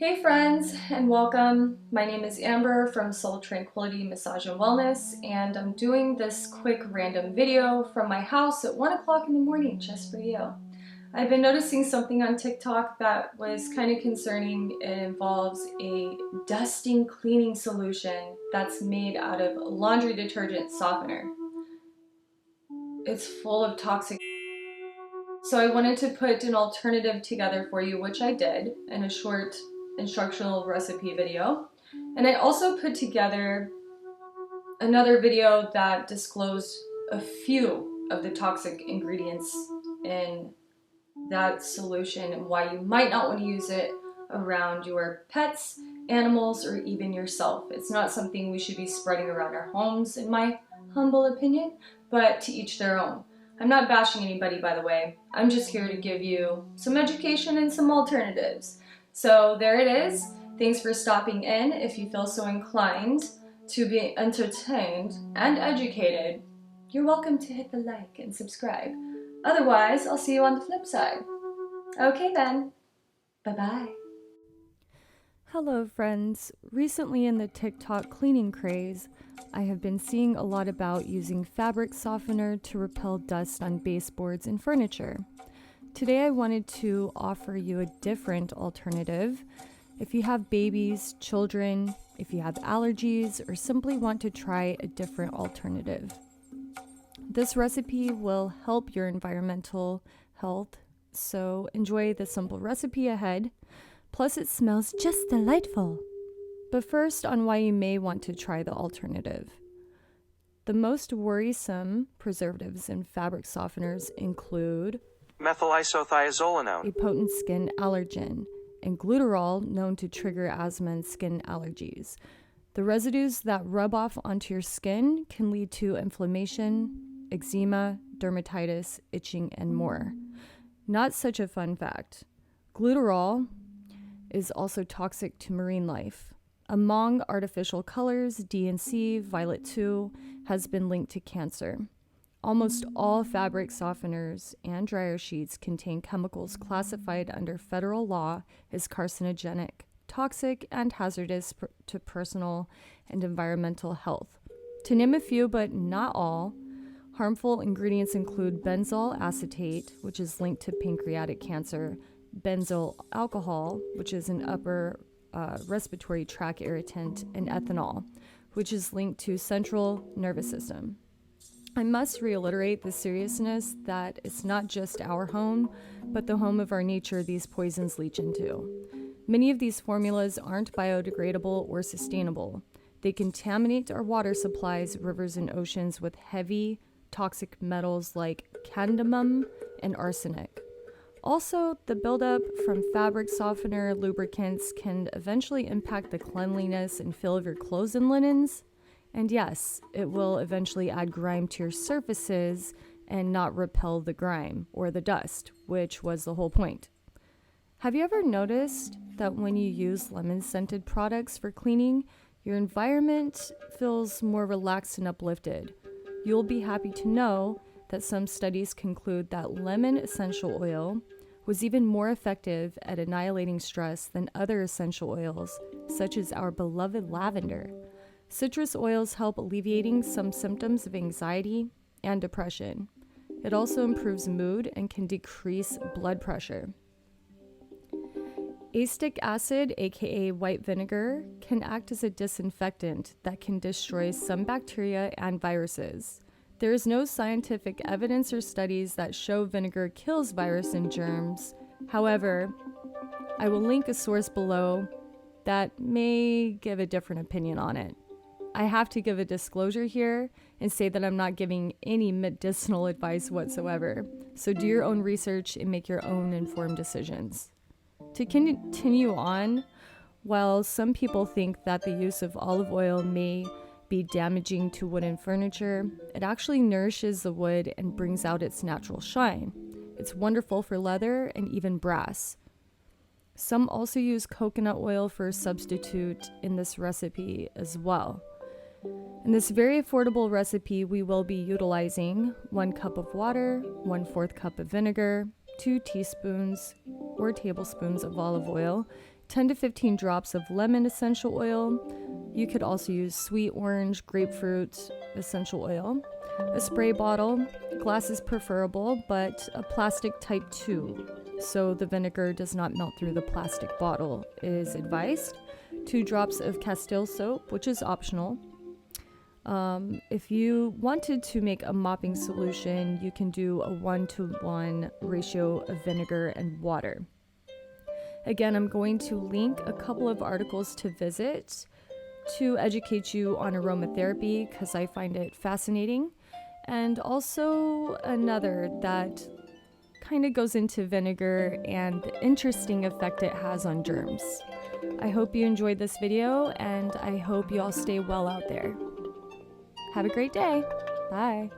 Hey friends, and welcome. My name is Amber from Soul Tranquility Massage Wellness, and I'm doing this quick random video from my house at 1 o'clock in the morning just for you. I've been noticing something on TikTok that was kind of concerning. It involves a dusting cleaning solution that's made out of laundry detergent softener. It's full of toxic. So I wanted to put an alternative together for you, which I did in a short instructional recipe video. And I also put together another video that disclosed a few of the toxic ingredients in that solution and why you might not want to use it around your pets, animals, or even yourself. It's not something we should be spreading around our homes, in my humble opinion, but to each their own. I'm not bashing anybody, by the way. I'm just here to give you some education and some alternatives. So there it is. Thanks for stopping in. If you feel so inclined to be entertained and educated, you're welcome to hit the like and subscribe. Otherwise, I'll see you on the flip side. Okay then. Bye-bye. Hello friends. Recently in the TikTok cleaning craze, I have been seeing a lot about using fabric softener to repel dust on baseboards and furniture. Today I wanted to offer you a different alternative. If you have babies, children, if you have allergies, or simply want to try a different alternative. This recipe will help your environmental health, so enjoy the simple recipe ahead. Plus it smells just delightful. But first, on why you may want to try the alternative. The most worrisome preservatives in fabric softeners include methylisothiazolinone, a potent skin allergen, and glutarol, known to trigger asthma and skin allergies. The residues that rub off onto your skin can lead to inflammation, eczema, dermatitis, itching, and more. Not such a fun fact. Glutarol is also toxic to marine life. Among artificial colors, DNC, violet 2, has been linked to cancer. Almost all fabric softeners and dryer sheets contain chemicals classified under federal law as carcinogenic, toxic, and hazardous to personal and environmental health. To name a few, but not all, harmful ingredients include benzoyl acetate, which is linked to pancreatic cancer, benzyl alcohol, which is an upper respiratory tract irritant, and ethanol, which is linked to central nervous system. I must reiterate the seriousness that it's not just our home, but the home of our nature these poisons leach into. Many of these formulas aren't biodegradable or sustainable. They contaminate our water supplies, rivers, and oceans with heavy, toxic metals like cadmium and arsenic. Also, the buildup from fabric softener lubricants can eventually impact the cleanliness and feel of your clothes and linens. And yes, it will eventually add grime to your surfaces and not repel the grime or the dust, which was the whole point. Have you ever noticed that when you use lemon-scented products for cleaning, your environment feels more relaxed and uplifted? You'll be happy to know that some studies conclude that lemon essential oil was even more effective at annihilating stress than other essential oils, such as our beloved lavender. Citrus oils help alleviating some symptoms of anxiety and depression. It also improves mood and can decrease blood pressure. Acetic acid, aka white vinegar, can act as a disinfectant that can destroy some bacteria and viruses. There is no scientific evidence or studies that show vinegar kills virus and germs. However, I will link a source below that may give a different opinion on it. I have to give a disclosure here and say that I'm not giving any medicinal advice whatsoever. So do your own research and make your own informed decisions. To continue on, while some people think that the use of olive oil may be damaging to wooden furniture, it actually nourishes the wood and brings out its natural shine. It's wonderful for leather and even brass. Some also use coconut oil for a substitute in this recipe as well. In this very affordable recipe, we will be utilizing 1 cup of water, 1/4 cup of vinegar, 2 teaspoons or tablespoons of olive oil, 10 to 15 drops of lemon essential oil. You could also use sweet orange, grapefruit essential oil. A spray bottle. Glass is preferable, but a plastic type 2, so the vinegar does not melt through the plastic bottle, is advised. 2 drops of Castile soap, which is optional. If you wanted to make a mopping solution, you can do a 1-to-1 ratio of vinegar and water. Again, I'm going to link a couple of articles to visit to educate you on aromatherapy because I find it fascinating, and also another that kind of goes into vinegar and the interesting effect it has on germs. I hope you enjoyed this video, and I hope you all stay well out there. Have a great day. Bye.